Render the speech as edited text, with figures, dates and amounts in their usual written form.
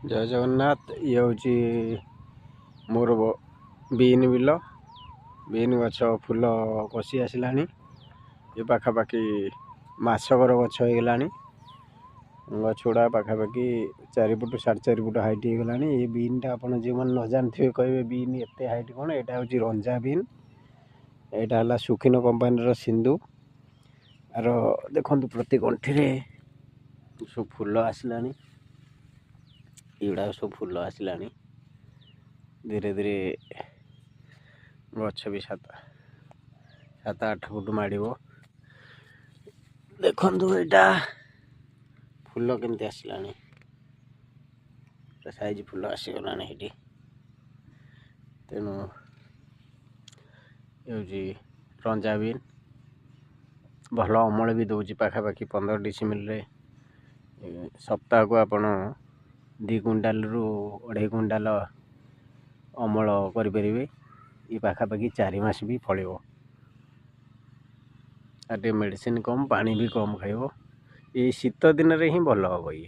जय जगन्नाथ। ये हूँ मोर बीन बिल। बीन गछ फूल कषि आसला। ये पाखापाखि मासकर गछ हो गला। गछ गुड़ा पाखापाखि 4 फुट 4.5 फुट हाइट हो गला। ये बीन टा आप जो मैंने न जानते कहे बीन एत हाइट कौन। यहाँ हूँ रंजा बीन। यहाँ है सुखिन कंपानी सिंधु आर देखु प्रति गंठी सब फूल आसला। युड़ा सब फूल आसला। धीरे धीरे गछ भी 7-8 फुट माड़। देखु यहाँ फूल केमती आसला। साइज फूल आसीगला। तेणु ये रंजा बीन भल अमल भी दौर। पाखापाखि 15 डिसिमिल सप्ताह को आपण 2 क्विंटाल रु 2.5 क्विंटाल अमल करें। ये पाखापाखि 4 मास भी फल। मेडिसिन कम पानी भी कम खाइब। ये शीत दिन रे ही भल हम। ये